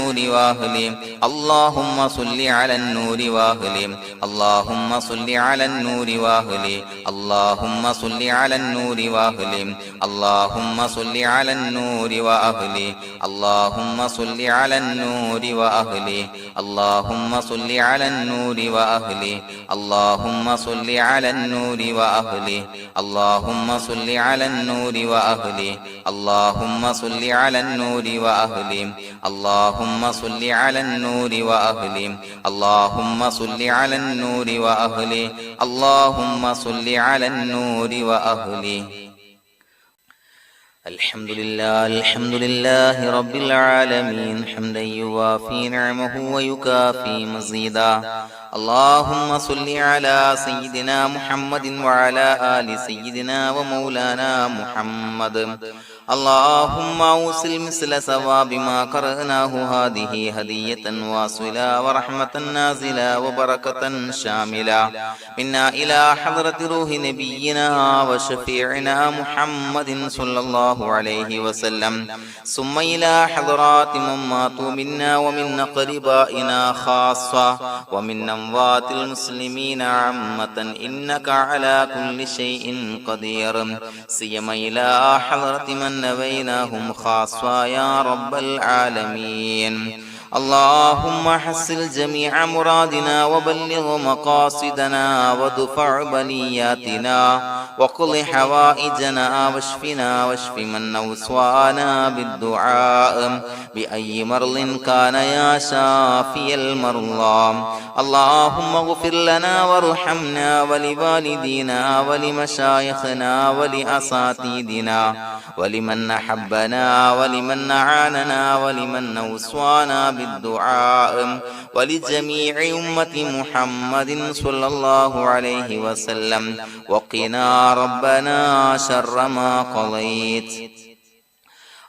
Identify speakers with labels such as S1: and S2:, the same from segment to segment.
S1: النور وأهله اللهم صل على النور وأهله اللهم صل على النور وأهله اللهم صل على النور وأهله اللهم صل على النور وأهله اللهم صل على النور وأهله اللهم صل على النور وأهله اللهم صل على النور وأهله اللهم صل على النور وأهله اللهم صل على النور وأهله اللهم صل على النور وأهله اللهم صل على النور وأهله اللهم صل على النور وأهله الحمد لله رب العالمين حمدا يوافي نعمه ويكافي مزيدا اللهم صل على سيدنا محمد وعلى آل سيدنا ومولانا محمد اللهم أوصل مثل ثواب ما قرأناه هذه هدية واصلة ورحمة نازلة وبركة شاملة منا إلى حضرة روح نبينا وشفيعنا محمد صلى الله عليه وسلم ثم إلى حضرات من ماتوا منا ومن أقربائنا خاصة ومن أموات المسلمين عامة إنك على كل شيء قدير سيما إلى حضرة من نبيناهم خاصة يا رب العالمين اللهم حصل جميع مرادنا وبلغ مقاصدنا ودفع بلياتنا وقض حوائجنا واشفنا واشف من أوصانا بالدعاء بأي مرض كان يا شافي المرضى اللهم اغفر لنا وارحمنا ولوالدينا ولمشايخنا ولأساتذتنا ولمن أحبنا ولمن أعاننا ولمن أوصانا بالدعاء ولجميع أمة محمد صلى الله عليه وسلم وقنا ربنا شر ما قضيت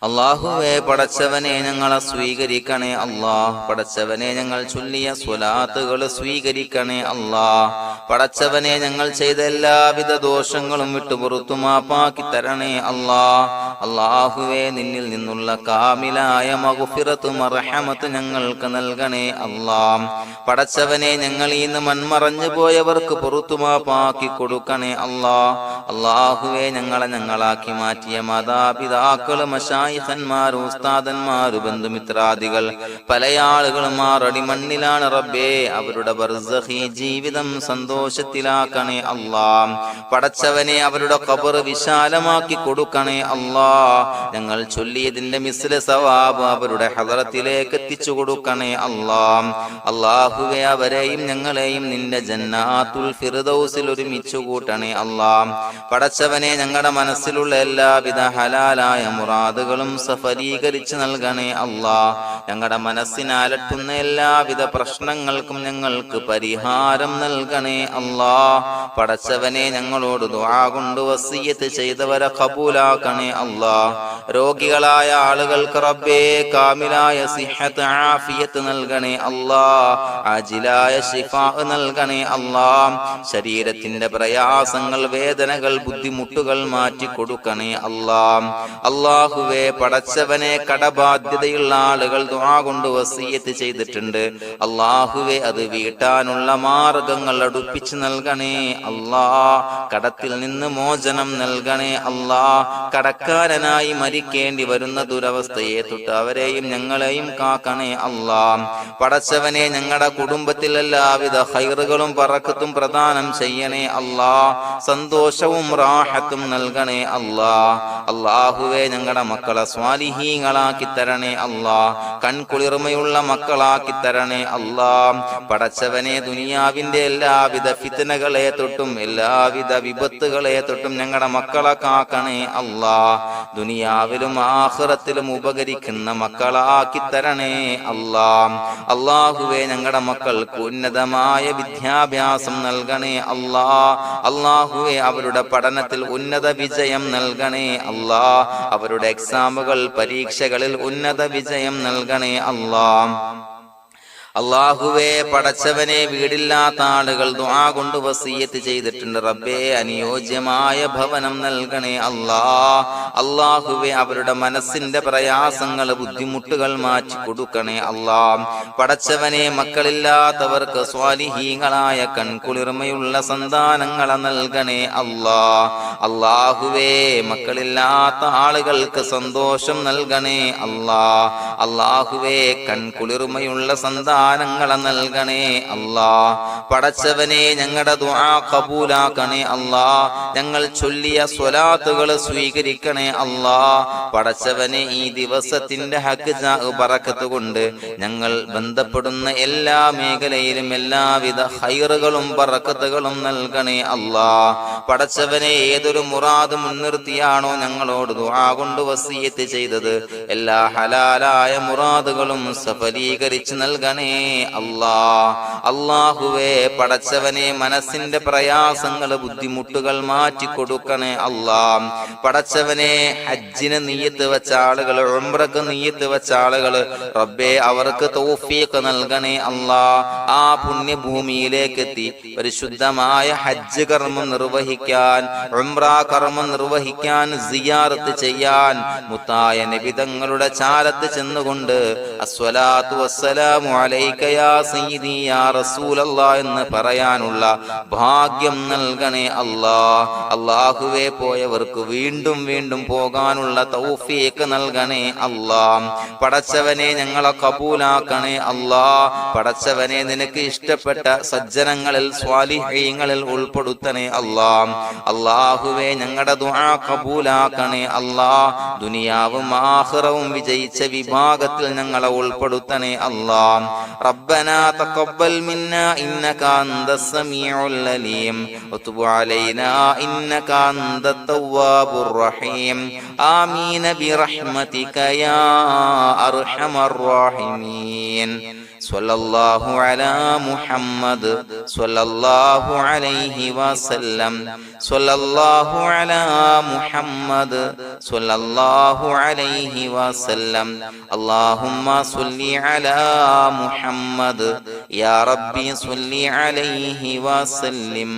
S1: അല്ലാഹുവേ പടച്ചവനെ ഞങ്ങളെ സ്വീകരിക്കണേ അല്ലാഹ് പടച്ചവനെ ഞങ്ങൾ ചൊല്ലിയ സ്വലാത്തുകൾ സ്വീകരിക്കണേ അല്ലാഹ് പടച്ചവനെ ഞങ്ങൾ ചെയ്ത എല്ലാവിധ ദോഷങ്ങളും വിട്ടുപുറത്തു മാപ്പാക്കി തരണേ അല്ലാഹ് അല്ലാഹുവേ നിന്നിൽ നിന്നുള്ള കാമിലായ മഗ്ഫിറത്തും റഹ്മത്തും ഞങ്ങൾക്ക് നൽകണേ അല്ലാഹ് പടച്ചവനെ ഞങ്ങൾ ഇന്ന് മൺമറഞ്ഞു പോയവർക്ക് പുറത്തു മാപ്പാക്കി കൊടുക്കണേ അല്ലാഹ് അല്ലാഹുവേ ഞങ്ങളാക്കി മാറ്റിയ മാതാപിതാക്കളും ഖന്മാർ ഉസ്താദന്മാർ ബന്ധുമിത്രാദികൾ പല ആളുകളും ആറടി മണ്ണിലാണ് റബ്ബേ അവരുടെ ബർസഖി ജീവിതം സന്തോഷത്തിലാക്കണേ അല്ലാഹ് പടച്ചവനെ അവരുടെ ഖബർ വിശാലമാക്കി കൊടുക്കണേ അല്ലാഹ് ഞങ്ങൾ ചൊല്ലിയതിന്റെ മിസ്ല സവാബ് അവരുടെ ഹദറത്തിലേക്ക് എത്തിച്ചു കൊടുക്കണേ അല്ലാഹ് അല്ലാഹുവേ അവരെയും ഞങ്ങളെയും നിന്റെ ജന്നാത്തുൽ ഫിർദൗസിൽ ഒരുമിച്ചു കൂട്ടണേ അല്ലാഹ് പടച്ചവനെ ഞങ്ങളുടെ മനസ്സിലുള്ള എല്ലാവിധ ഹലാലായ മുറാദുകളും സഫലീകരിച്ച് നൽകണേ അല്ലാഹ് ഞങ്ങളുടെ മനസ്സിനെ അലട്ടുന്ന എല്ലാവിധ പ്രശ്നങ്ങൾക്കും ഞങ്ങൾക്ക് പരിഹാരം നൽകണേ അല്ലാഹ് പടച്ചവനെ ഞങ്ങളോട് ദുആ കൊണ്ട് വസിയ്യത്ത് ചെയ്തവരെ ഖബൂലാക്കണേ അല്ലാഹ് രോഗികളായ ആളുകൾക്ക് റബ്ബേ കാമിലായ സിഹത്ത് ആഫിയത്ത് നൽകണേ അല്ലാഹ് ആജിലായ ശിഫാ നൽകണേ അല്ലാഹ് ശരീരത്തിന്റെ പ്രയാസങ്ങൾ വേദനകൾ ബുദ്ധിമുട്ടുകൾ മാറ്റി കൊടുക്കണേ അല്ലാഹ് അല്ലാഹുവേ പടച്ചവനെ കടബാധ്യതയുള്ള ആളുകൾ ദുആ കൊണ്ട് വസിയ്യത്ത് ചെയ്തിട്ടുണ്ട് അല്ലാഹുവേ അത് വീട്ടാനുള്ള മാർഗങ്ങൾ അടുപ്പിച്ച് നൽകണേ അല്ലാഹ് കടത്തിൽ നിന്ന് മോചനം നൽകണേ അല്ലാഹ് കടക്കാരനായി മരിക്കേണ്ടി വരുന്ന ദുരവസ്ഥയെ തൊട്ട് അവരെയും ഞങ്ങളെയും കാക്കണേ അല്ലാഹ് പടച്ചവനെ ഞങ്ങളുടെ കുടുംബത്തിൽ എല്ലാവിധ ഖൈറുകളും ബറക്കത്തും പ്രദാനം ചെയ്യണേ അല്ലാഹ് സന്തോഷവും റാഹത്തും നൽകണേ അല്ലാഹ് അല്ലാഹുവേ ഞങ്ങളുടെ മക്കളെ സ്വാലിഹീങ്ങളാക്കി തരണേ അല്ലാഹ് കൺകുളിർമയുള്ള മക്കളാക്കി തരണേ അല്ലാഹ് പടച്ചവനെ ദുനിയാവിന്റെ എല്ലാവിധ ഫിത്നകളെ തൊട്ടും എല്ലാവിധ വിപത്തുകളെ തൊട്ടും ഞങ്ങളുടെ മക്കളെ കാക്കണേ അല്ലാഹ് ദുനിയാവിലും ആഖിറത്തിലും ഉപകരിക്കുന്ന മക്കളാക്കി തരണേ അല്ലാഹ് അല്ലാഹുവേ ഞങ്ങളുടെ മക്കൾക്ക് ഉന്നതമായ വിദ്യാഭ്യാസം നൽകണേ അല്ലാഹ് അല്ലാഹുവേ അവരുടെ പഠനത്തിൽ ഉന്നത വിജയം നൽകണേ അല്ലാഹ് അവരുടെ എക്സാമുകൾ പരീക്ഷകളിൽ ഉന്നത വിജയം നൽകണേ അല്ലാഹ് അല്ലാഹുവേ, പടച്ചവനെ, വീടില്ലാത്ത ആളുകൾ ദുആ കൊണ്ട് വസിയ്യത്ത് ചെയ്തിട്ടുണ്ട്. റബ്ബേ, അനുയോജ്യമായ ഭവനം നൽകണേ അല്ലാ. അല്ലാഹുവേ, അവരുടെ മനസ്സിന്റെ പ്രയാസങ്ങൾ, ബുദ്ധിമുട്ടുകൾ മാറ്റി കൊടുക്കണേ അല്ലാ. പടച്ചവനെ, മക്കളില്ലാത്തവർക്ക് സ്വാലിഹീങ്ങളായ കൺകുളിർമയുള്ള സന്താനങ്ങളെ നൽകണേ അല്ലാ. അല്ലാഹുവേ, മക്കളില്ലാത്ത ആളുകൾക്ക് സന്തോഷം നൽകണേ അല്ലാ. അല്ലാഹുവേ, കൺകുളിർമയുള്ള സന്താനങ്ങളെ നൽകണേ അല്ലാ. പടച്ചവനെ, ഞങ്ങളുടെ ദുആ ഖബൂലാക്കണേ അല്ലാ. ഞങ്ങൾ ചൊല്ലിയ സ്വലാത്തുകൾ സ്വീകരിക്കണേ അല്ലാ. പടച്ചവനെ, ഈ ദിവസത്തിന്റെ ഹക്ക് ബറക്കത്ത് കൊണ്ട് ഞങ്ങൾ ബന്ധപ്പെടുന്ന എല്ലാ മേഖലയിലും എല്ലാവിധ ഖൈറുകളും ബറക്കത്തുകളും നൽകണേ അല്ലാ. പടച്ചവനെ, ഏതൊരു മുറാദ് മുൻനിർത്തിയാണോ ഞങ്ങളോട് ദുആ കൊണ്ട് വസിയ്യത്ത് ചെയ്തത്, എല്ലാ ഹലാലായ മുറാദുകളും സഫലീകരിച്ച് നൽകണേ അല്ലാ. അല്ലാഹുവേ, പടച്ചവനെ, മനസ്സിന്റെ പ്രയാസങ്ങൾ, ബുദ്ധിമുട്ടുകൾ മാറ്റി കൊടുക്കണേ അല്ലാ. പടച്ചവനെ, ഹജ്ജിന് നിയ്യത്ത് വെച്ച ആളുകൾ, ഉംറക്ക് നിയ്യത്ത് വെച്ച ആളുകൾ, റബ്ബേ, അവർക്ക് തൗഫീഖ് നൽകണേ അല്ലാ. ആ പുണ്യഭൂമിയിലേക്ക് എത്തി പരിശുദ്ധമായ ഹജ്ജ് കർമ്മം നിർവഹിക്കാൻ, ഉംറ കർമ്മം നിർവഹിക്കാൻ, സിയാറത്ത് ചെയ്യാൻ, മുത്തായ നബി തങ്ങളുടെ ചാരത്ത് ചെന്നുകൊണ്ട് അസ്സലാത്തു വസ്സലാമു അലൈക യാ സയ്യിദി യാ റസൂലല്ലാഹ് എന്ന് പറയാനുള്ള ഭാഗ്യം നൽകണേ അല്ലാ. അല്ലാഹുവേ, പോയവർക്ക് വീണ്ടും വീണ്ടും പോകാനുള്ള തൗഫീഖ് നൽകണേ അല്ലാ. പടച്ചവനെ, ഞങ്ങളെ കബൂലാക്കണേ അല്ലാ. പടച്ചവനെ, നിനക്ക് ഇഷ്ടപ്പെട്ട സജ്ജനങ്ങളിൽ, സ്വാലിഹീങ്ങളിൽ ഉൾപ്പെടുത്തണേ അല്ലാ. അല്ലാഹുവേ, ഞങ്ങളുടെ ദുആ കബൂലാക്കണേ അല്ലാ. ദുനിയാവും ആഖിറവും വിജയിച്ച വിഭാഗത്തിൽ ഞങ്ങളെ ഉൾപ്പെടുത്തണേ അല്ലാ. റബ്ബനാ തഖബ്ബൽ മിന്നാ ഇന്നക അൻതസ് സമീഉൽ അലീം വതുബ് അലൈനാ ഇന്നക അൻതത് തവ്വാബുർ റഹീം. ആമീൻ ബിറഹ്മതിക യാ അർഹമർ റഹീമീൻ. സ്വല്ലല്ലാഹു അലാ മുഹമ്മദ് സ്വല്ലല്ലാഹു അലൈഹി വസല്ലം. സ്വല്ലല്ലാഹു അലാ മുഹമ്മദ് സ്വല്ലല്ലാഹു അലൈഹി വസല്ലം. അല്ലാഹുമ്മ സ്വല്ലി അലാ മുഹമ്മദ് യാ റബ്ബി സ്വല്ലി അലൈഹി വസല്ലം.